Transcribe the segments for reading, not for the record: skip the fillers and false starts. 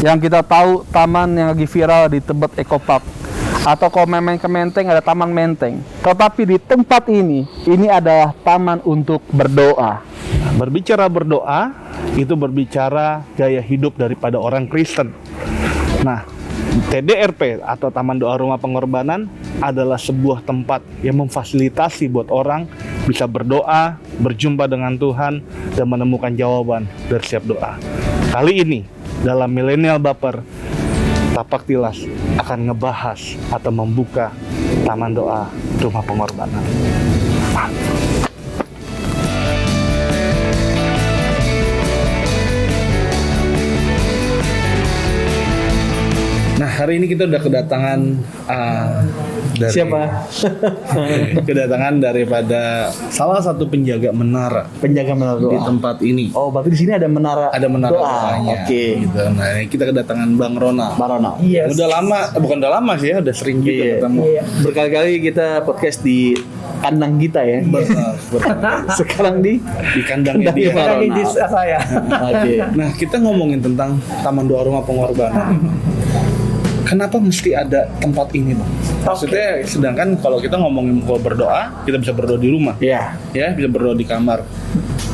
yang kita tahu taman yang lagi viral di Tebet Eco Park, atau kalau main ke Menteng ada Taman Menteng. Tetapi di tempat ini adalah taman untuk berdoa. Berbicara berdoa, itu berbicara gaya hidup daripada orang Kristen. Nah, TDRP atau Taman Doa Rumah Pengorbanan adalah sebuah tempat yang memfasilitasi buat orang bisa berdoa, berjumpa dengan Tuhan, dan menemukan jawaban dari setiap doa. Kali ini, dalam Millennial Baper, Tapak Tilas akan ngebahas atau membuka Taman Doa Rumah Pengorbanan. Nah, hari ini kita udah kedatangan dari Siapa? kedatangan daripada salah satu penjaga menara Penjaga menara di doa. tempat ini. Oh, berarti di sini ada menara. Ada menara doa. doanya. Oke. Gitu. Nah, ini kita kedatangan Bang Ronald. Barono. Yes. Udah lama, bukan udah lama sih ya, udah sering juga Iya. ketemu. Iya. Berkali-kali kita podcast di kandang kita ya. Sekarang di Kandangnya dia. Barono. Ini di saya. Oke. Nah, kita ngomongin tentang Taman Doa Rumah Pengorbanan. Kenapa mesti ada tempat ini, Bang? Maksudnya, sedangkan kalau kita ngomongin kalau berdoa, kita bisa berdoa di rumah. Iya. Ya, bisa berdoa di kamar.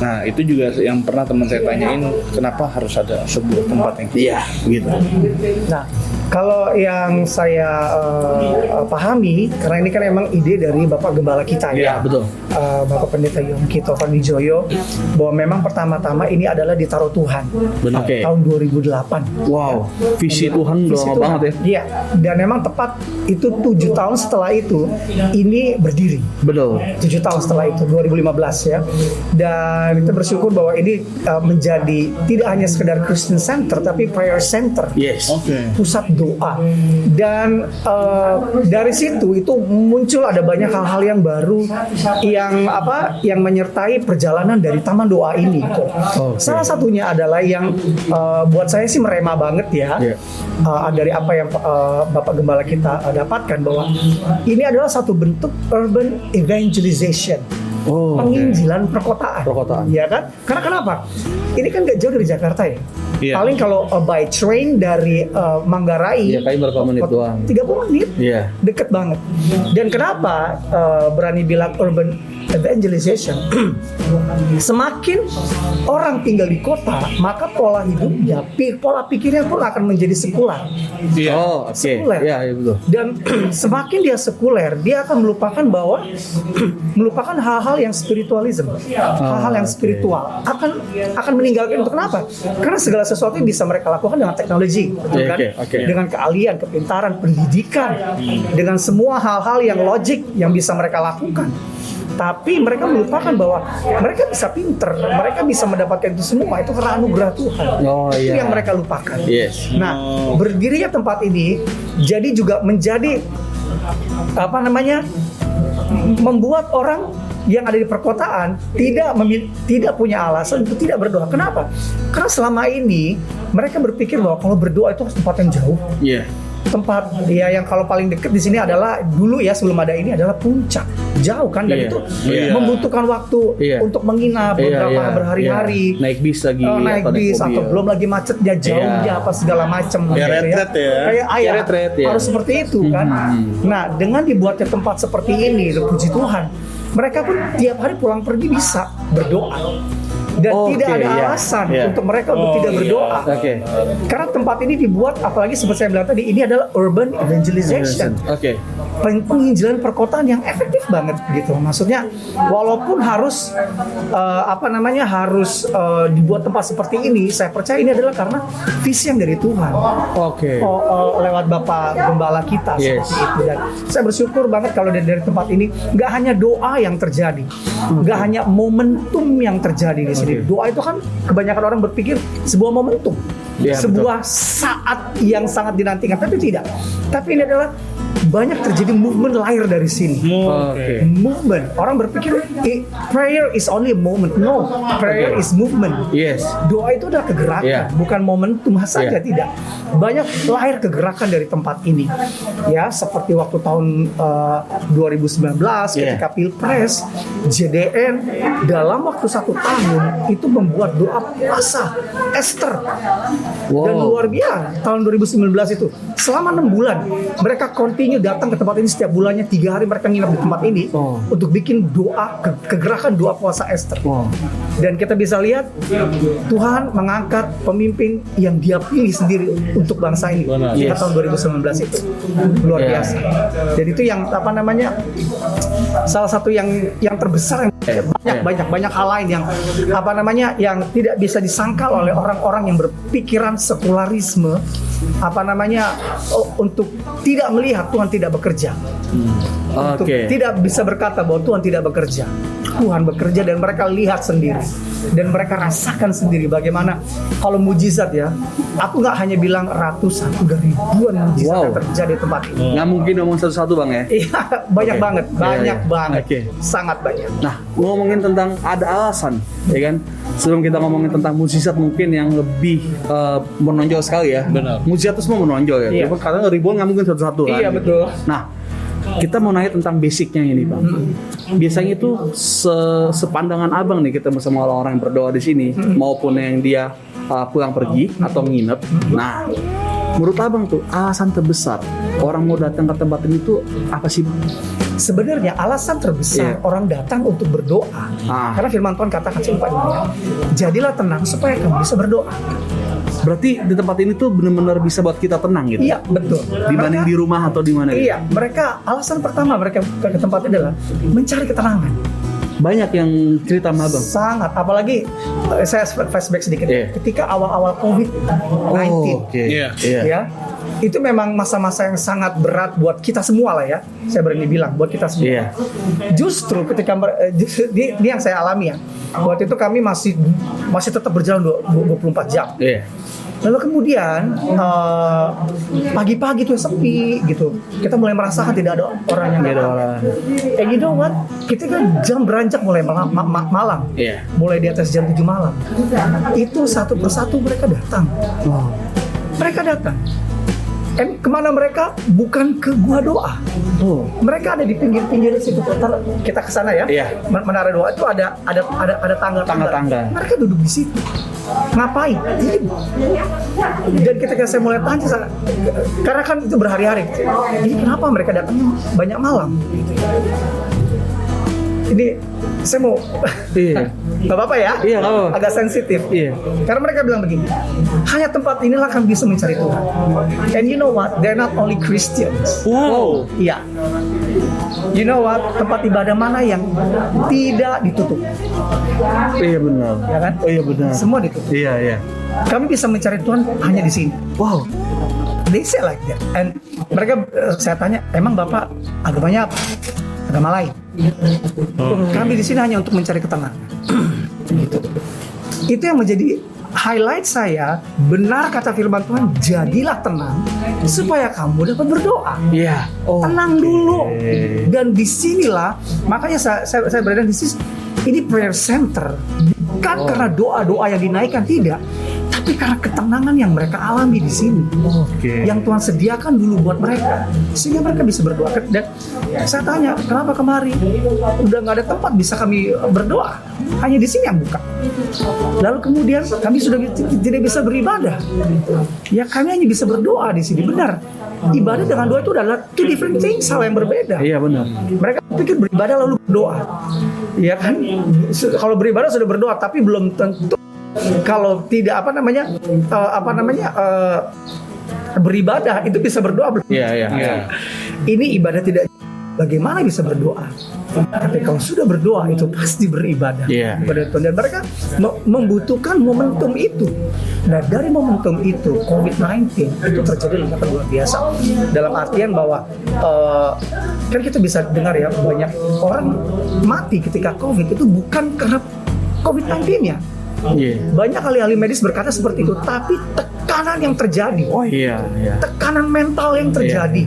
Nah, itu juga yang pernah teman saya tanyain, kenapa harus ada sebuah tempat yang Iya, gitu. Nah, kalau yang saya pahami, karena ini kan emang ide dari Bapak Gembala kita Iya, ya, betul. Bapak Pendeta Yongki Taufan Wijoyo, bahwa memang pertama-tama ini adalah ditaruh Tuhan. benar. Oke. Tahun 2008. Wow, visi Tuhan udah Visi lama Tuhan. banget ya. Iya, dan memang tepat itu 7 tahun setelah itu ini berdiri. Betul. 7 tahun setelah itu 2015 ya, dan kita bersyukur bahwa ini menjadi tidak hanya sekedar Christian Center tapi prayer center, Yes. Oke. pusat doa. Dan dari situ itu muncul ada banyak hal-hal yang baru yang menyertai perjalanan dari Taman Doa ini. Salah satunya adalah yang buat saya sih merema banget ya. Iya. Dari apa yang Bapak Gembala kita dapatkan, bahwa ini adalah satu bentuk urban evangelization. Oh, Penginjilan perkotaan. Perkotaan. Ya kan? Karena kenapa? Ini kan gak jauh dari Jakarta ya. Iya. Paling kalau by train dari Manggarai, Iya, kayak berapa menit doang. 30 menit. Iya. Deket banget. Dan kenapa berani bilang urban evangelization? Semakin orang tinggal di kota, maka pola hidupnya, pola pikirnya pun akan menjadi sekuler. Iya. Oh, oke. Sekuler. Iya, iya betul. Dan semakin dia sekuler, dia akan melupakan bahwa melupakan hal-hal yang spiritualism, hal-hal yang oke. spiritual akan meninggalkan itu. Kenapa? Karena segala sesuatu yang bisa mereka lakukan dengan teknologi, betul kan? Oke. Dengan keahlian, kepintaran, pendidikan, dengan semua hal-hal yang logik yang bisa mereka lakukan. Tapi mereka melupakan bahwa mereka bisa pinter, mereka bisa mendapatkan itu semua itu karena anugerah Tuhan. Oh, Itu iya. yang mereka lupakan. Yes. Nah, berdirinya tempat ini jadi juga menjadi membuat orang yang ada di perkotaan tidak punya alasan untuk tidak berdoa. Kenapa? Karena selama ini mereka berpikir bahwa kalau berdoa itu harus tempat yang jauh. Iya. Tempat ya yang kalau paling dekat di sini adalah dulu ya, sebelum ada ini adalah Puncak. Jauh kan, dan Iya. itu Iya. membutuhkan waktu Iya. untuk menginap beberapa berhari-hari. Iya. Naik bis lagi. Naik atau bis mobil. atau belum lagi macetnya, jauhnya Iya. apa segala macam Ya, retret ya. kayak ayah retret, ya. harus seperti itu kan. Nah, dengan dibuatnya tempat seperti ini, puji Tuhan, mereka pun tiap hari pulang pergi bisa berdoa. Dan Oh, tidak oke, ada iya. alasan Iya. untuk mereka untuk tidak berdoa. Oke. Karena tempat ini dibuat, apalagi seperti saya bilang tadi, ini adalah urban evangelization. Oke. Penginjilan perkotaan yang efektif banget gitu. Maksudnya walaupun harus harus dibuat tempat seperti ini, saya percaya ini adalah karena visi yang dari Tuhan. Oke. Lewat Bapak Gembala kita Yes. seperti itu. Dan saya bersyukur banget kalau dari tempat ini nggak hanya doa yang terjadi, nggak hanya momentum yang terjadi di sini. Doa itu kan kebanyakan orang berpikir sebuah momentum, Iya, sebuah saat yang sangat dinantikan, tapi tidak. Tapi ini adalah banyak terjadi movement lahir dari sini. Oke. Movement. Orang berpikir prayer is only a moment. No, prayer is movement. Yes. Doa itu adalah kegerakan, Iya. bukan momentum saja, Iya. tidak. Banyak lahir kegerakan dari tempat ini. Ya, seperti waktu tahun 2019 Iya. ketika Pilpres, JDN dalam waktu 1 tahun itu membuat doa puasa Esther Dan luar biasa tahun 2019 itu selama 6 bulan mereka continue datang ke tempat ini setiap bulannya 3 hari mereka nginep di tempat ini untuk bikin doa kegerakan doa puasa Esther. Dan kita bisa lihat Tuhan mengangkat pemimpin yang Dia pilih sendiri untuk bangsa ini di tahun 2019 itu luar biasa. Dan itu yang apa namanya salah satu yang terbesar yang banyak hal lain yang apa namanya yang tidak bisa disangkal oleh orang-orang yang berpikiran sekularisme apa namanya untuk tidak melihat Tuhan tidak bekerja. Untuk tidak bisa berkata bahwa Tuhan tidak bekerja. Tuhan bekerja dan mereka lihat sendiri dan mereka rasakan sendiri bagaimana kalau mujizat ya. Aku nggak hanya bilang ratusan, udah ribuan mujizat yang terjadi di tempat ini. Nggak mungkin ngomong satu-satu Bang ya? Iya, banyak banget, banget, sangat banyak. Nah, ngomongin tentang ada alasan, ya kan? Sebelum kita ngomongin tentang mujizat mungkin yang lebih menonjol sekali ya. Benar. Mujizat itu semua menonjol ya. Karena ribuan nggak mungkin satu-satu kan. Iya betul. Nah, kita mau nanya tentang basicnya ini Bang. Biasanya itu sepandangan Abang nih kita bersama orang-orang yang berdoa di sini maupun yang dia pulang pergi atau nginep. Nah, menurut Abang tuh alasan terbesar orang mau datang ke tempat ini tuh apa sih Bang? Sebenarnya alasan terbesar orang datang untuk berdoa karena firman Tuhan katakan sumpah dunia, jadilah tenang supaya kamu bisa berdoa. Berarti di tempat ini tuh benar-benar bisa buat kita tenang gitu. Iya, betul. Dibanding di rumah atau di mana gitu. Iya, mereka alasan pertama mereka ke tempat ini adalah mencari ketenangan. Banyak yang cerita sama Abang. Sangat, apalagi saya flashback sedikit. Ketika awal-awal COVID-19. Ya. Itu memang masa-masa yang sangat berat buat kita semua lah ya. Saya berani bilang buat kita semua. Justru ketika ini yang saya alami ya. Waktu itu kami masih tetap berjalan 24 jam. Lalu kemudian pagi-pagi tuh sepi gitu. Kita mulai merasakan tidak ada orang yang datang. And you know what? Kita kan jam beranjak mulai malam. Mulai di atas jam 7 malam. Itu satu persatu mereka datang. Mereka datang. Kemana mereka? Bukan ke gua doa. Mereka ada di pinggir-pinggir situ. Kita ke sana ya. Menara doa itu ada tangga. Mereka duduk di situ. Ngapain? Dan ketika saya mulai tanya, karena kan itu berhari-hari. Ini kenapa mereka datangnya banyak malam? Ini saya mau nggak apa-apa ya, agak sensitif. Karena mereka bilang begini, hanya tempat inilah kami bisa mencari Tuhan. And you know what? They're not only Christians. Iya. You know what? Tempat ibadah mana yang tidak ditutup? Iya benar. Ya kan? Iya benar. Semua ditutup. Iya. Kami bisa mencari Tuhan hanya di sini. Wow. They say like that. And mereka, saya tanya, emang Bapak agamanya apa? Agama lain. Kami di sini hanya untuk mencari ketenangan. Gitu. Itu yang menjadi highlight saya. Benar kata firman Tuhan, jadilah tenang supaya kamu dapat berdoa. Tenang dulu. Dan disinilah, makanya saya berada di sini. Ini prayer center. Bukan karena doa-doa yang dinaikkan, tidak. Tapi karena ketenangan yang mereka alami di sini, yang Tuhan sediakan dulu buat mereka, sehingga mereka bisa berdoa. Dan saya tanya, kenapa kemari? Udah nggak ada tempat bisa kami berdoa, hanya di sini yang buka. Lalu kemudian kami sudah tidak bisa beribadah, ya kami hanya bisa berdoa di sini. Benar, ibadah dengan doa itu adalah two different things, hal yang berbeda. Iya benar. Mereka pikir beribadah lalu berdoa, ya kan? Kalau beribadah sudah berdoa, tapi belum tentu. Kalau tidak beribadah itu bisa berdoa belum? Iya. Ini ibadah tidak. Bagaimana bisa berdoa? Tapi kalau sudah berdoa itu pasti beribadah kepada Tuhan. Dan mereka membutuhkan momentum itu. Nah dari momentum itu COVID-19 itu terjadi sangat luar biasa. Dalam artian bahwa kan kita bisa dengar ya, banyak orang mati ketika COVID itu bukan karena COVID-19-nya. Banyak ahli-ahli medis berkata seperti itu, tapi tekanan yang terjadi, tekanan mental yang terjadi,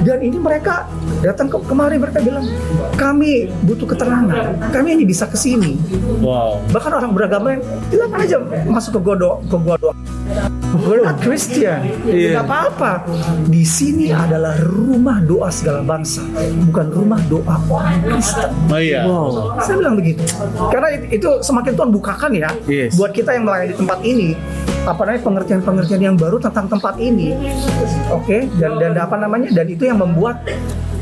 Dan ini mereka datang kemari, mereka bilang kami butuh keterangan, kami ini bisa ke sini. Wow. Bahkan orang beragama yang silakan aja masuk ke gua doa. We're not Christian, nggak apa-apa. Di sini adalah rumah doa segala bangsa, bukan rumah doa orang Kristen. Oh iya. Wow. Saya bilang begitu, karena itu semakin Tuhan bukakan ya, Yes. buat kita yang melayani di tempat ini, apa namanya pengertian-pengertian yang baru tentang tempat ini, oke? Dan apa namanya, dan itu yang membuat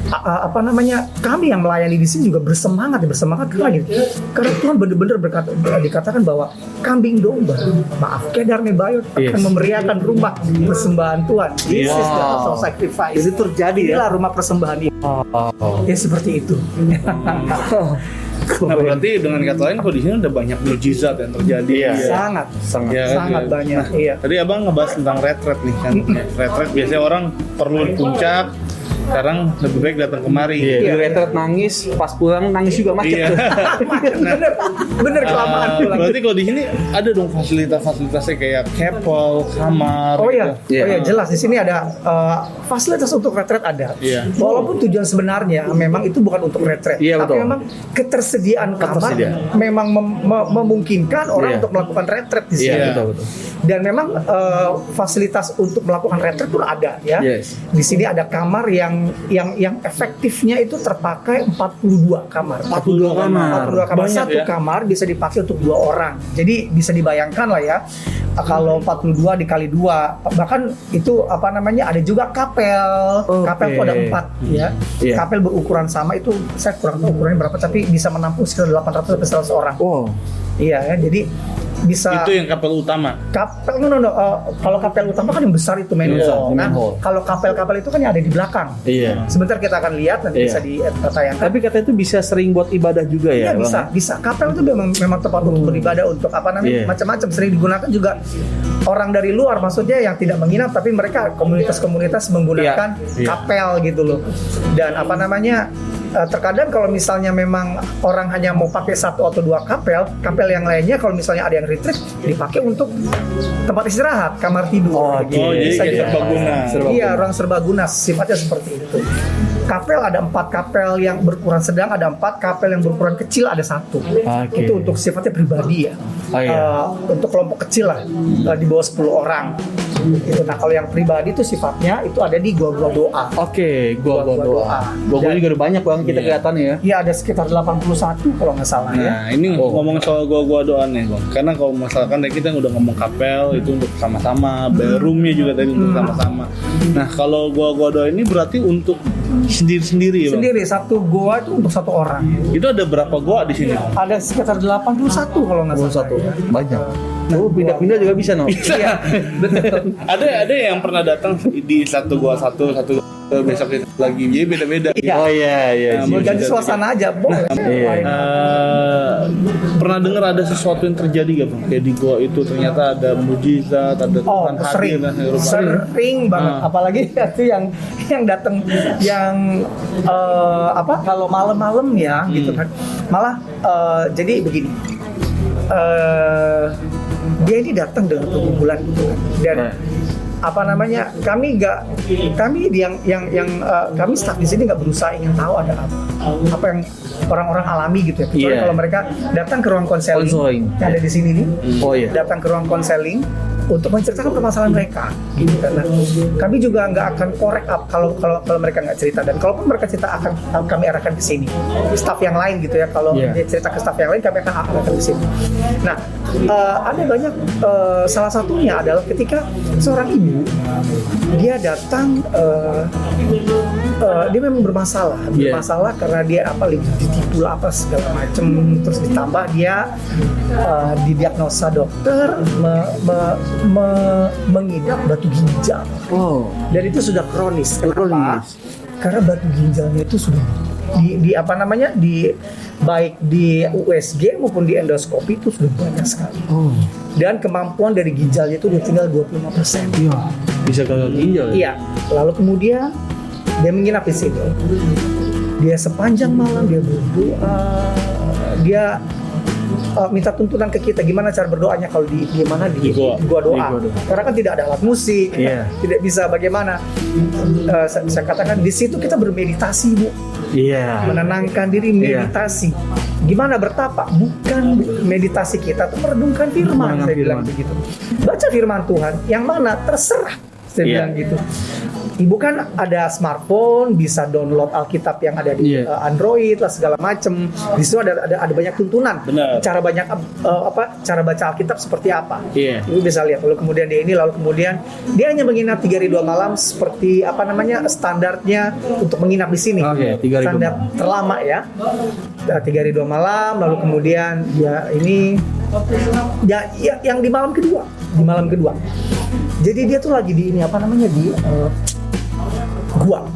apa namanya kami yang melayani di sini juga bersemangat karena gitu. Karena Tuhan benar-benar dikatakan bahwa kambing domba, maaf, Kedar Nebayot akan Yes. memeriahkan rumah persembahan Tuhan. This is the house of sacrifice. Itu terjadi ya? Inilah rumah persembahan ini. Ya seperti itu. Nah berarti dengan kata lain kok di sini udah banyak mujizat yang terjadi. Iya. Sangat Ya, kan? sangat banyak. Nah, Iya. tadi abang ngebahas tentang retret nih kan. Retret biasanya orang perlu di puncak, sekarang lebih baik datang kemari. Iya. Di retret nangis, pas pulang nangis juga macet Iya. tuh. bener kelamaan pulang. Berarti kalau di sini ada dong fasilitas-fasilitasnya kayak chapel, kamar. Oh iya, gitu. oh iya jelas di sini ada fasilitas untuk retret ada. Iya. Walaupun tujuan sebenarnya memang itu bukan untuk retret, Iya, tapi betul. memang ketersediaan kamar memang memungkinkan orang Iya. untuk melakukan retret di sini. Iya, Iya. betul. Dan memang fasilitas untuk melakukan retret pun ada ya. Yes. Di sini ada kamar yang efektifnya itu terpakai 42 kamar. 42 kamar. 42 kamar. Banyak Satu ya? kamar bisa dipakai untuk 2 orang. Jadi bisa dibayangkan lah ya. Kalau 42 dikali 2, bahkan itu apa namanya, ada juga kapel. Oke. Kapel itu ada 4 ya. Iya. Kapel berukuran sama itu saya kurang tahu ukurannya berapa, tapi bisa menampung sekitar 800 sampai 100 orang. Wow. Iya ya. Jadi bisa Itu yang kapel utama. kapel no. Kalau kapel utama kan yang besar itu main Iya, hall, main kan? hall. Kalau kapel-kapel itu kan yang ada di belakang. Iya. Sebentar kita akan lihat nanti Iya. bisa ditayangkan. Tapi katanya itu bisa sering buat ibadah juga ya? Iya Bang? bisa. Kapel itu memang tempat untuk beribadah, untuk apa namanya, Iya. macam-macam, sering digunakan juga orang dari luar, maksudnya yang tidak menginap tapi mereka komunitas-komunitas menggunakan Iya. kapel gitu loh. Dan apa namanya, terkadang kalau misalnya memang orang hanya mau pakai 1 atau 2 kapel yang lainnya kalau misalnya ada yang retreat dipakai untuk tempat istirahat, kamar tidur. Oh, gitu. Oh, jadi Bisa kayak juga. serbaguna. Iya, orang serbaguna sifatnya seperti itu. Kapel ada 4 kapel yang berukuran sedang, ada 4 kapel yang berukuran kecil, ada 1. Oke. Itu untuk sifatnya pribadi ya. Oh, iya. Untuk kelompok kecil lah, di bawah 10 orang. Itu. Nah kalau yang pribadi itu sifatnya itu ada di gua-gua doa. Oke, gua Gua-gua doa. Gua juga udah banyak Bang kita Iya. kelihatannya ya. Ya ada sekitar 81 kalau nggak salah ya. Nah ini ngomong soal gua doa nih bang, karena kalau misalkan tadi kita udah ngomong kapel itu untuk sama-sama, ballroomnya juga tadi untuk sama-sama. Nah kalau gua doa ini berarti untuk sendiri-sendiri ya bang? Sendiri, satu goa itu untuk 1 orang. Itu ada berapa gua di sini? Ada sekitar 81 kalau nggak salah. Banyak. Oh, pindah-pindah juga bisa no. Iya, betul. Ada yang pernah datang di satu besok lagi, jadi beda-beda. Iya. Oh iya. Nah, Berganti suasana aja, boleh. Iya. Pernah dengar ada sesuatu yang terjadi gak bang? Kayak di gua itu ternyata ada mujizat, ada Oh, Tuhan hadir sering, dan serupa. sering banget. Apalagi itu yang datang, yang kalau malam-malam ya, gitu kan. Malah jadi begini, dia ini datang dengan pergumulan gitu kan. Dan apa namanya, kami staff di sini nggak berusaha ingin tahu ada apa yang orang-orang alami gitu ya, kecuali Iya. kalau mereka datang ke ruang konseling yang ada di sini nih. Oh iya. Datang ke ruang konseling untuk menceritakan permasalahan mereka gitu kan. Nah, kami juga nggak akan korek up kalau mereka nggak cerita, dan kalaupun mereka cerita akan kami arahkan ke sini staff yang lain gitu ya. Kalau Iya. dia cerita ke staff yang lain kami akan arahkan ke sini. Nah, ada banyak, salah satunya adalah ketika seorang ibu dia datang, dia memang bermasalah karena dia ditipu lah apa segala macam, terus ditambah dia didiagnosa dokter mengidap batu ginjal. Oh. Dan itu sudah kronis. Kenapa? Kronis. Karena batu ginjalnya itu sudah baik di USG maupun di endoskopi itu sudah banyak sekali. Oh. Dan kemampuan dari ginjalnya itu udah tinggal 25%. Iya. Bisa gagal ginjal ya? Iya. Lalu kemudian dia menginap di sini. Dia sepanjang malam dia berdoa, dia minta tuntunan ke kita gimana cara berdoanya kalau di mana di gua doa. Karena kan tidak ada alat musik, tidak bisa bagaimana. Saya katakan di situ kita bermeditasi, Bu. Menenangkan diri, meditasi. Gimana bertapa? Bukan meditasi kita tuh merenungkan firman, saya bilang begitu. Baca firman Tuhan, yang mana terserah, saya bilang gitu. Ibu kan ada smartphone, bisa download Alkitab yang ada di Android lah segala macem. Di situ ada banyak tuntunan. Cara cara baca Alkitab seperti apa. Ibu bisa lihat. Lalu kemudian lalu kemudian dia hanya menginap 3 hari 2 malam seperti standarnya untuk menginap di sini. Standar terlama ya. 3 hari 2 malam. Lalu kemudian dia yang di malam kedua. Jadi dia tuh lagi di gua.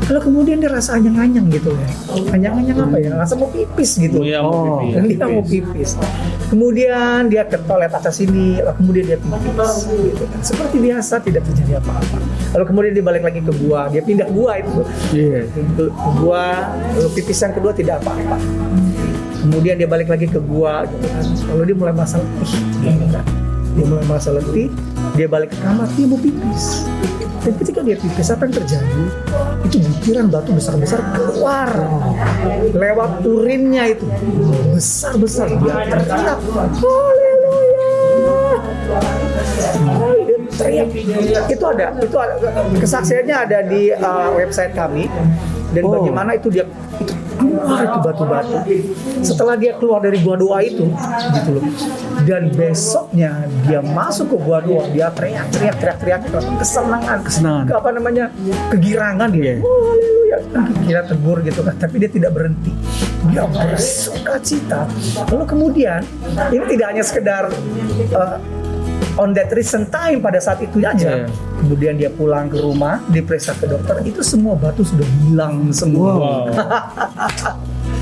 Lalu kemudian dia rasa anyang-anyang gitu ya. Anyang-anyang apa ya? Rasa mau pipis gitu. Dia mau pipis. Kemudian dia ke toilet atas sini, lalu kemudian dia pipis gitu kan. Seperti biasa tidak terjadi apa-apa. Lalu kemudian dia balik lagi ke gua, dia pindah gua itu. Ke gua, lalu pipis yang kedua tidak apa-apa. Kemudian dia balik lagi ke gua gitu kan. Lalu dia mulai merasa letih. Dia balik ke kamar, dia mau pipis. Dan ketika dia pipis, apa yang terjadi? Itu butiran batu besar-besar keluar lewat urinnya itu besar-besar. Dia teriak, haleluya. Dia teriak. Itu ada kesaksiannya ada di website kami. Dan bagaimana itu dia keluar itu batu-batu. Setelah dia keluar dari gua doa itu, gitu loh. Dan besoknya dia masuk ke gua doa, dia teriak kesenangan, kegirangan dia. Haleluya. Kita tegur gitu kan, tapi dia tidak berhenti. Dia bersukacita. Lalu kemudian ini tidak hanya sekedar on that recent time pada saat itu aja. Kemudian dia pulang ke rumah, diperiksa ke dokter, itu semua batu sudah hilang semua.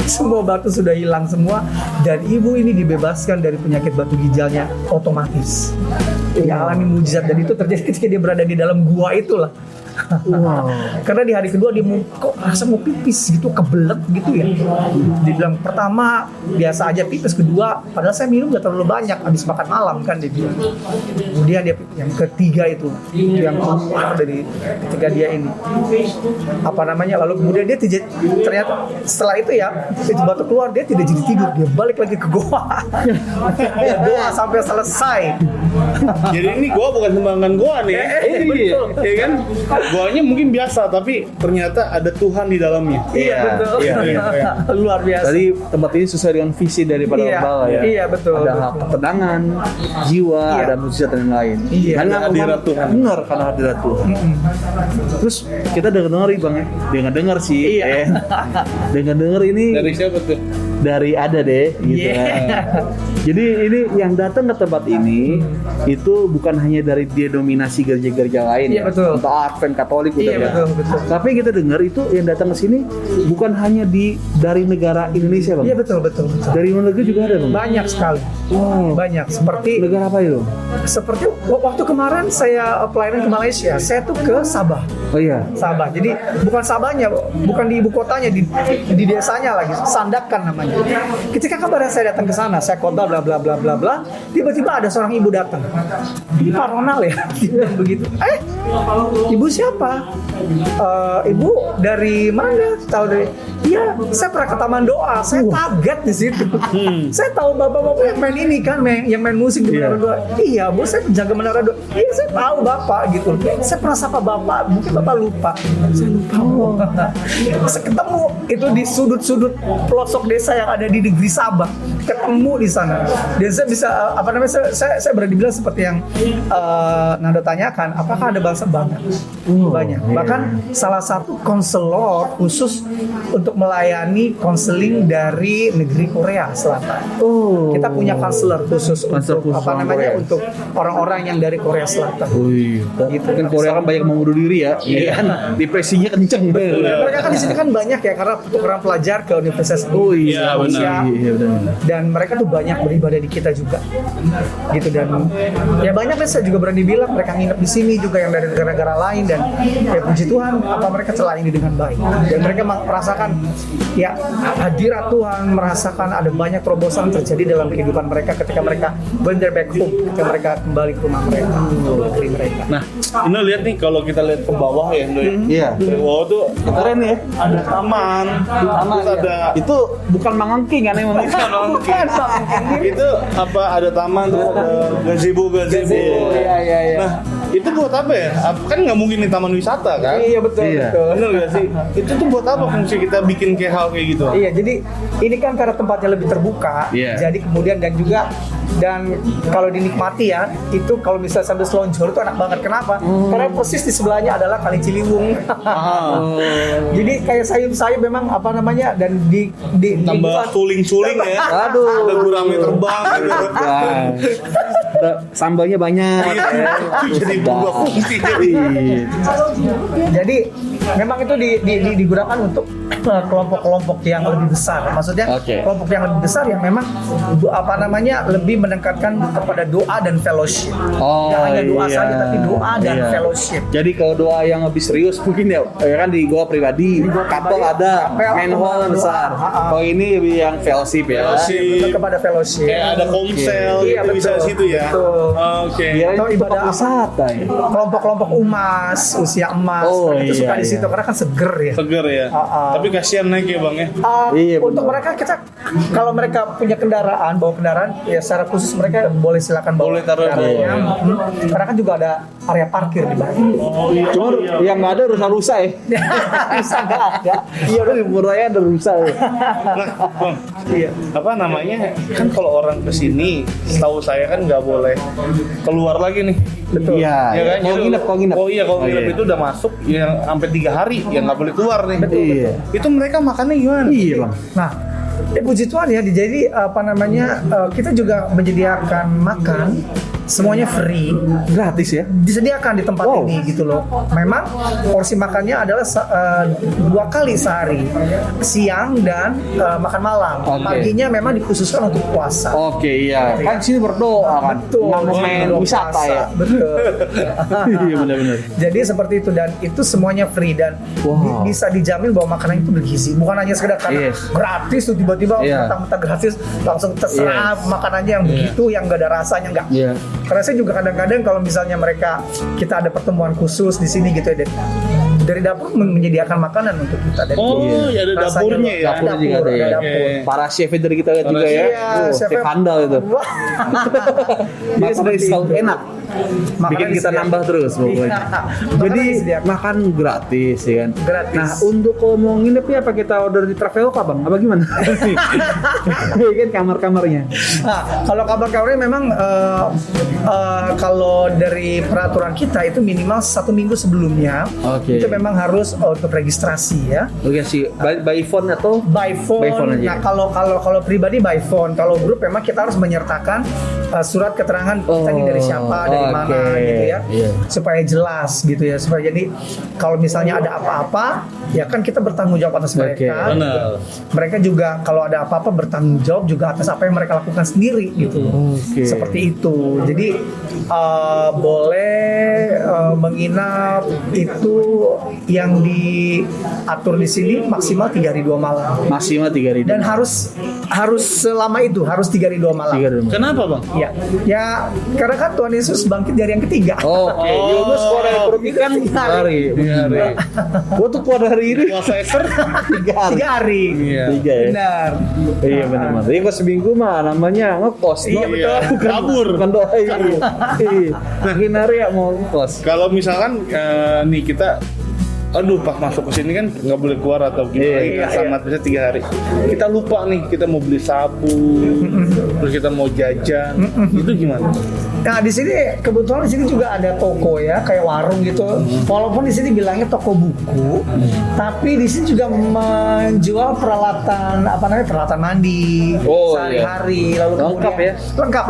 Semua batu sudah hilang semua, dan ibu ini dibebaskan dari penyakit batu ginjalnya otomatis. Dia alami mujizat, dan itu terjadi ketika dia berada di dalam gua itulah. Karena di hari kedua dia kok rasa mau pipis gitu, kebelet gitu ya. Dia bilang pertama biasa aja pipis, kedua padahal saya minum gak terlalu banyak habis makan malam kan, dia bilang. Kemudian dia yang ketiga itu yang keluar dari ketika dia ini lalu kemudian dia ternyata setelah itu itu batu keluar, dia tidak jadi tidur, dia balik lagi ke goa. Dia doa sampai selesai. Jadi ini goa bukan sembarangan goa nih. Betul. Ya kan? Goanya mungkin biasa, tapi ternyata ada Tuhan di dalamnya. Betul. Luar biasa. Tadi tempat ini sesuai dengan visi daripada Bala ya. Iya, betul. Ada ketenangan jiwa, ada mujizat dan lain-lain. Karena hadirat Tuhan. Benar, karena hadirat Tuhan. Terus kita dengar Bang ya. Dengar sih. Dengar ini Dari siapa tuh? dari ada deh gitu kan. Jadi ini yang datang ke tempat ini itu bukan hanya dari denominasi gereja-gereja lain betul. Atau Advent Katolik gitu betul. Tapi kita dengar itu yang datang ke sini bukan hanya dari negara Indonesia Bang. Iya betul. Dari luar negeri juga ada Bang. Banyak sekali. Banyak. Seperti negara apa itu? Seperti waktu kemarin saya pelayanan ke Malaysia, saya tuh ke Sabah. Sabah. Jadi bukan Sabahnya, bukan di ibu kotanya, di desanya lagi, Sandakan namanya. Ketika kabar saya datang ke sana, saya khotbah bla bla bla bla bla, tiba-tiba ada seorang ibu datang. Ini Pak Ronald ya, begitu. Ibu siapa? Ibu dari mana? Tahu dari? Iya, saya pernah ke Taman Doa. Saya kaget di situ. Saya tahu bapak-bapak yang main ini kan, yang main musik di Menara Doa. Iya, Bu, saya penjaga Menara Doa. Iya, saya tahu bapak gitu. Saya pernah sapa bapak, mungkin bapak lupa. Saya lupa. Saya ketemu itu di sudut-sudut pelosok desa yang ada di negeri Sabah. Ketemu di sana. Dan saya bisa saya berani bilang seperti yang Nando tanyakan, apakah ada bangsa banyak? Banyak. Bahkan salah satu konselor khusus untuk melayani konseling dari negeri Korea Selatan. Kita punya konselor khusus untuk untuk orang-orang yang dari Korea Selatan. Gitu. Kan Korea kan banyak mengundur diri ya. Kan depresinya kenceng. Mereka kan di sini kan banyak ya karena tukeran pelajar ke universitas Indonesia. Dan mereka tuh banyak beribadah di kita juga. Gitu, dan ya banyak kan saya juga berani bilang mereka nginep di sini juga yang dari negara-negara lain, dan ya puji Tuhan apa mereka telah ini dengan baik. Dan mereka merasakan ya hadirat Tuhan, merasakan ada banyak terobosan terjadi dalam kehidupan mereka ketika mereka when they're back home, ketika mereka kembali ke rumah mereka, ke negeri mereka. Nah, Indo lihat nih kalau kita lihat ke bawah ya, Indo ya. Iya. Ke bawah tuh Keren ya. ada taman, terus ada Itu bukan mangangking kan emang. itu apa, ada taman, terus ada gazebo. Iya. Nah, itu buat apa ya? Kan nggak mungkin di taman wisata kan? Iya betul. Iya. Betul. Bener gak sih? Itu tuh buat apa fungsi kita bikin kayak hal kayak gitu? Iya, jadi ini kan karena tempatnya lebih terbuka, Iya. jadi kemudian dan kalau dinikmati ya, itu kalau bisa sambil selonjor itu enak banget. Kenapa? Karena persis di sebelahnya adalah Kali Ciliwung. Jadi kayak sayup-sayup memang apa namanya, dan Tambah suling-suling ya. Aduh. Ada gurame terbang gitu. Sambalnya banyak. Jadi berubah fungsi. Jadi memang itu digunakan untuk kelompok-kelompok yang lebih besar. Maksudnya Oke. kelompok yang lebih besar yang memang apa namanya lebih meningkatkan kepada doa dan fellowship. Oh, Jangan hanya doa iya. saja, tapi doa dan Iya. fellowship. Jadi kalau doa yang lebih serius mungkin ya kan di gua pribadi, kapel ada, kapel, main hall doa. besar. Kalau ini lebih yang fellowship ya. Lebih kepada fellowship. Kayak ada komsel Iya, gitu bisa betul. di situ ya. Betul. Oke. Biar Atau itu ibadah tempat wisata ya. kelompok-kelompok umas, usia emas, Oh, itu suka iya, di situ iya. karena kan seger ya. Seger ya. Tapi Tapi kasihan naik ya Bang ya. Iya, Untuk benar. mereka kita kalau mereka punya kendaraan, bawa kendaraan ya secara khusus mereka boleh silakan bawa Boleh taruh di kendaraannya. Karena kan juga ada area parkir di bawah. Cuma yang nggak ada rusa-rusa ya. Bisa nggak ada. Iya udah di Muraya ada rusa ya. Nah, Bang, Iya. apa namanya? Kan kalau orang kesini, setahu saya kan nggak boleh keluar lagi nih. Betul. Iya. Ya kan? Kalau Jadi- nginep. Oh iya, kalau nginep iya. itu udah masuk yang sampai 3 hari yang nggak boleh keluar nih. Iya. Itu mereka makannya gimana? Iya bang. Nah, puji Tuhan ya, jadi apa namanya, kita juga menyediakan makan semuanya free, Gratis ya. disediakan di tempat Wow. ini gitu loh. Memang porsi makannya adalah 2 kali sehari, siang dan makan malam. Oke. Paginya memang dikhususkan untuk puasa. Oke iya. Kan sini berdoa kan. Betul. Nggak mau main Berdoa wisata puasa. ya. Betul. Iya benar-benar. Jadi seperti itu, dan itu semuanya free dan Wow. bisa dijamin bahwa makanan itu bergizi. Bukan hanya sekedar karena Yes. gratis tuh tiba-tiba Iya. mentang-mentang gratis langsung terserah makanannya yang begitu, yang gak ada rasanya, enggak. Iya. Karena saya juga kadang-kadang kalau misalnya kita ada pertemuan khusus di sini gitu ya, dari dapur menyediakan makanan untuk kita. Dan Oh, itu iya, ada rasanya dapurnya ya? Dapur juga ada ya. dapur. Para chef dari kita lihat juga ya. Iya, Chef chef-nya- handal itu. Wah. Jadi Makannya seperti selalu itu. enak. Makanan Bikin kita disediakan. nambah terus pokoknya. Iya. Jadi Makanan disediakan. makan gratis ya kan. Gratis. Nah untuk kalau mau nginepnya apa kita order di Traveloka bang? Apa gimana? Iya kan kamar-kamarnya. Nah, kalau kabar-kabarnya memang kalau dari peraturan kita itu minimal 1 minggu sebelumnya Oke. itu memang harus untuk registrasi ya. Oke sih by phone atau By phone. By phone aja. Nah, kalau pribadi by phone. Kalau grup memang kita harus menyertakan surat keterangan kita ini dari siapa, dari mana oke. gitu ya. Iya. Supaya jelas gitu ya. Supaya jadi kalau misalnya ada apa-apa, ya kan kita bertanggung jawab atas Oke, mereka. benar. Mereka juga kalau ada apa-apa bertanggung jawab juga atas apa yang mereka lakukan sendiri gitu. Oke. Seperti itu. Jadi boleh menginap itu yang diatur di sini maksimal 3 hari 2 malam. maksimal 3 hari. Dan harus selama itu, harus 3 hari 2 malam. 3 hari. Kenapa Bang? Ya, karena kan Tuhan Yesus bangkit dari yang ketiga. Oke, Yunus keluar dari perut ikan 3 hari. Gua tuh keluar dari ini Puasa Esther 3 hari. 3 hari. Iya. 3 ya. Benar. Iya benar-benar. Ini kok seminggu mah namanya ngekos. Iya, no? betul. Bukan Kabur. Bukan doa ini. Iya. Mungkin hari ya mau ngekos. Kalau misalkan nih kita pas masuk ke sini kan nggak boleh keluar atau gimana, Iya, sangat bisa 3 hari. Kita lupa nih, kita mau beli sapu, terus kita mau jajan, itu gimana? Nah, di sini kebetulan di sini juga ada toko ya, kayak warung gitu. Walaupun di sini bilangnya toko buku, tapi di sini juga menjual peralatan peralatan mandi Oh, sehari-hari. Lalu Lengkap kemudian-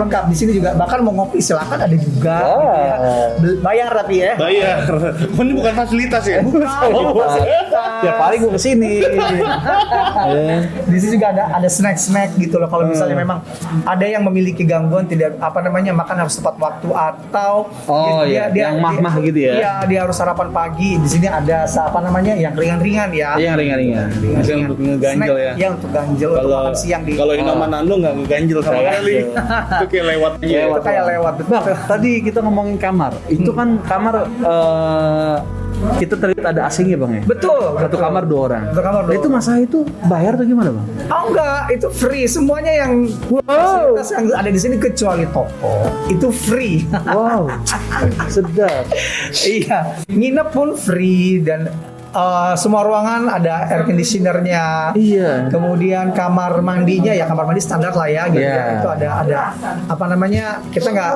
lengkap di sini juga. Bahkan mau ngopi silakan ada juga. Ah. Gitu ya. Bayar tapi ya. Bayar. Oh, ini bukan fasilitas ya? Bukan. Ya paling gue kesini. Di sini juga ada snack gitu loh. Kalau misalnya memang ada yang memiliki gangguan tidak makan harus tepat waktu atau yang mah gitu ya. Iya, dia harus sarapan pagi. Di sini ada yang ringan-ringan ya. Yang ringan-ringan. Bisa untuk ngeganjel ya. Ya untuk ganjel untuk makan siang di. Kalau Inoman Nando nggak ngeganjel sama sekali. Itu kayak lewat aja. Itu kayak lewat. Bang, tadi kita ngomongin kamar. Itu kan kamar kita terlihat ada AC-nya bang ya? Betul. Satu kamar 2 orang. Satu kamar 2 Nah, itu masalah itu bayar atau gimana bang? Oh enggak, itu free. Semuanya yang fasilitas yang ada di sini kecuali toko itu free. Wow, sedap. Iya, nginep pun free dan semua ruangan ada air conditionernya. Iya. Kemudian kamar mandinya ya kamar mandi standar lah ya gitu Iya. ya. Itu ada kita nggak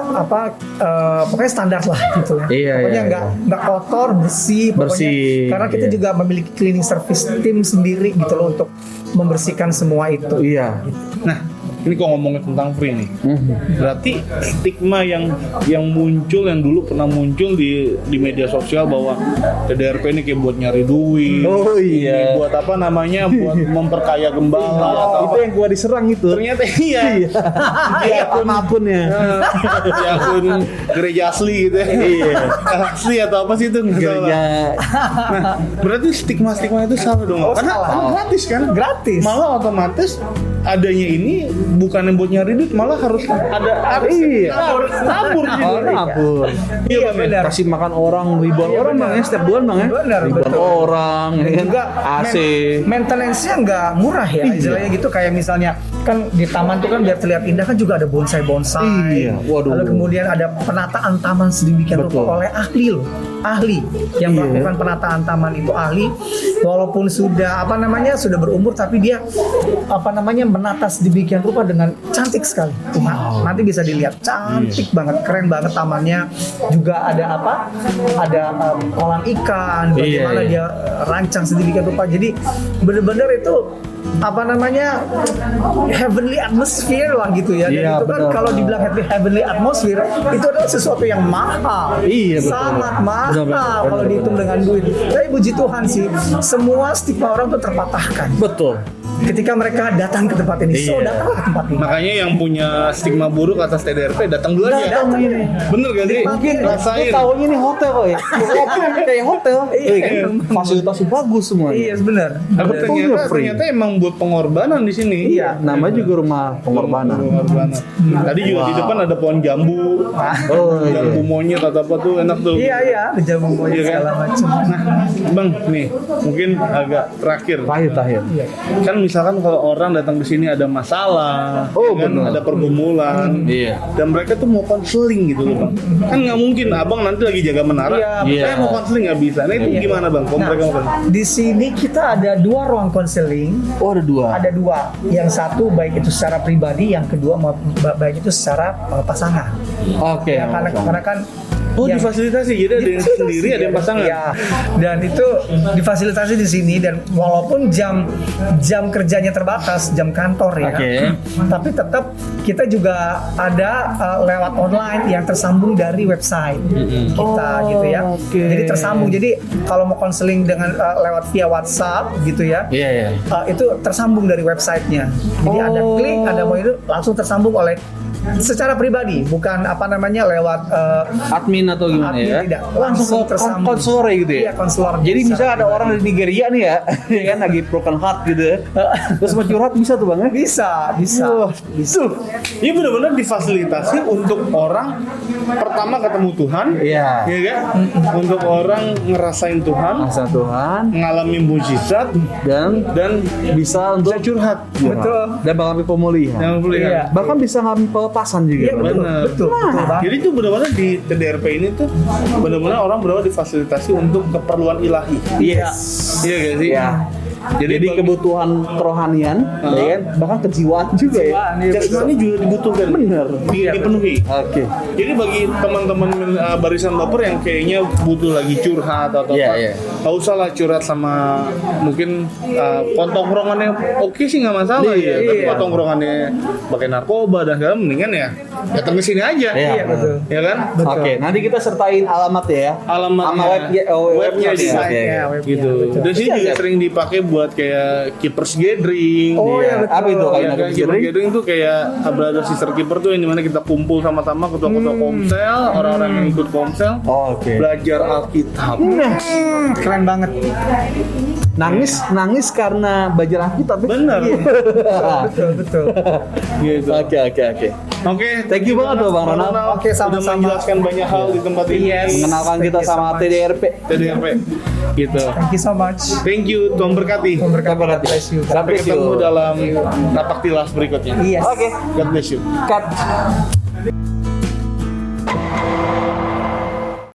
pokoknya standar lah gitu ya. Iya, Pokoknya iya, nggak kotor, bersih pokoknya. Bersih, Karena kita iya. juga memiliki cleaning service tim sendiri gitu loh untuk membersihkan semua itu. Iya. Nah, ini kok ngomongin tentang free nih. Berarti stigma yang muncul yang dulu pernah muncul di media sosial bahwa TDRP ini kayak buat nyari duit. Oh iya. Ini buat apa namanya? Buat memperkaya gembala atau Itu yang gua diserang itu. ternyata iya. Di akun-akunnya. Di akun gereja asli gitu ya. Iya. Asli atau apa sih itu? Nggak tahu lah. Gereja. Nah, berarti stigma-stigma itu salah dong. Karena salah. gratis kan? Gratis. Malah otomatis adanya ini bukan yang buat nyari duit, malah harus ada Iya. nabur gitu. Oh, nabur. Iya benar. Kasih makan orang ribuan Iya, orang benar. bang ya setiap bulan bang ya. Benar, Ribuan betul. orang ya kan? Juga AC. maintenance-nya nggak murah ya istilahnya gitu kayak misalnya kan di taman tuh kan biar terlihat indah kan juga ada bonsai Iya, waduh. lalu kemudian ada penataan taman sedemikian Betul. rupa oleh ahli yang Iya. melakukan penataan taman itu ahli walaupun sudah sudah berumur tapi dia menata sedemikian rupa dengan cantik sekali. Nanti bisa dilihat cantik banget, keren banget tamannya. Juga ada kolam ikan, bagaimana Iya. dia rancang sedemikian rupa. Jadi benar-benar itu heavenly atmosphere lah gitu ya. Dan Iya, itu kan benar. kalau dibilang heavenly atmosphere itu adalah sesuatu yang mahal. Iya, betul. Sangat mahal Benar, kalau dihitung dengan duit. Tapi puji Tuhan sih, semua stigma orang tuh terpatahkan. Betul. Ketika mereka datang ke tempat ini, Iya. datanglah ke tempat ini. Makanya yang punya stigma buruk atas TDRP datang dulu aja. Datang ini. Bener gak sih? Mungkin Rasain. Tahunya ini hotel kok ya. Kayak hotel. Iya. Fasilitasnya bagus semuanya. Iya benar. Tapi Betul, free. ternyata emang buat pengorbanan di sini. Iya. Namanya juga rumah pengorbanan. Pengorbanan. Tadi juga di depan ada pohon jambu. Oh, Jambu monyet atau apa tuh enak tuh. Iya, jamu monyet Iya kan? segala macam. Nah, Bang, nih mungkin agak terakhir. Terakhir. Kan misalkan kalau orang datang ke sini ada masalah, Oh, ya kan, benar. ada pergumulan, Iya. dan mereka tuh mau konseling gitu loh bang. Kan nggak mungkin abang nanti lagi jaga menara, Iya. saya mau konseling nggak bisa. Nah itu Iya. gimana bang? Kalau mereka mau konseling? Di sini kita ada 2 ruang konseling. Oh ada 2. Ada 2. Yang satu baik itu secara pribadi, yang kedua baik itu secara pasangan. Oke. Ya, karena kan Oh yang- difasilitasi, jadi ada yang Difasilitasi, sendiri, ada yang ya. pasangan. Iya. Dan itu difasilitasi di sini dan walaupun jam kerjanya terbatas, jam kantor ya. Oke. Tapi tetap kita juga ada lewat online yang tersambung dari website kita gitu ya. oke. Jadi tersambung. Jadi kalau mau konseling dengan lewat via WhatsApp gitu ya. Iya. Itu tersambung dari websitenya. Jadi ada klik, ada mau itu langsung tersambung oleh secara pribadi, bukan lewat Admin atau gimana admin, ya? tidak. Langsung tersambung. konselor gitu ya? Iya, konselor. Jadi Bisa. misalnya ada orang dari Nigeria nih ya, ya kan lagi broken heart gitu ya. Terus mau curhat bisa tuh bang ya? bisa. Wah, Tuh, ini benar-benar difasilitasi untuk orang pertama ketemu Tuhan, Iya. ya kan? Untuk orang ngerasain Tuhan, Asal Tuhan ngalami mujizat, dan bisa bisa untuk curhat. Betul. dan mengalami pemulihan. Yang boleh Iya. kan? Bahkan bisa ngalami pelepasan juga. Iya, Bang. betul. Benar. Betul Bang. Jadi itu benar-benar di TDRP ini tuh benar-benar orang benar-benar difasilitasi untuk keperluan ilahi. Yes. Iya gak sih? Iya. Jadi kebutuhan kerohanian, ya kan? Bahkan kejiwaan juga ya. Jasmani juga dibutuhkan. Bener. Dipenuhi. Oke. Jadi bagi teman-teman barisan baper yang kayaknya butuh lagi curhat atau Iya, apa, iya. nggak usah lah curhat sama mungkin tongkrongannya oke sih nggak masalah Iya, ya. Tapi iya. kalau tongkrongannya pakai narkoba dan segala, mendingan ya datang ke sini aja. Iya, betul. Ya kan? Oke, nanti kita sertain alamat ya. Alamatnya, Sama webnya di ya. site. Oke. Ya, webnya, Gitu. betul. Dan sini juga sering dipakai buat kayak keepers gathering. Oh, Iya. iya, betul. Apa itu Ya, kayak kan, keeper gathering itu kayak brother sister keeper tuh yang dimana kita kumpul sama-sama ketua-ketua komsel, orang-orang yang ikut komsel, Oke. belajar Alkitab. Keren banget. Nangis karena belajar Alkitab. Ya? Bener. Betul, betul. Gitu. Oke. Oke, Thank you banget loh, Bang Ronald. Oke, Sudah sama-sama. menjelaskan banyak hal di tempat ini. Yes. Mengenalkan kita Thank you so sama much. TDRP. TDRP. Gitu. Thank you so much. Thank you, Tuhan berkati. God bless you. Sampai ketemu dalam napak tilas berikutnya. Yes. Oke. God bless you. Cut.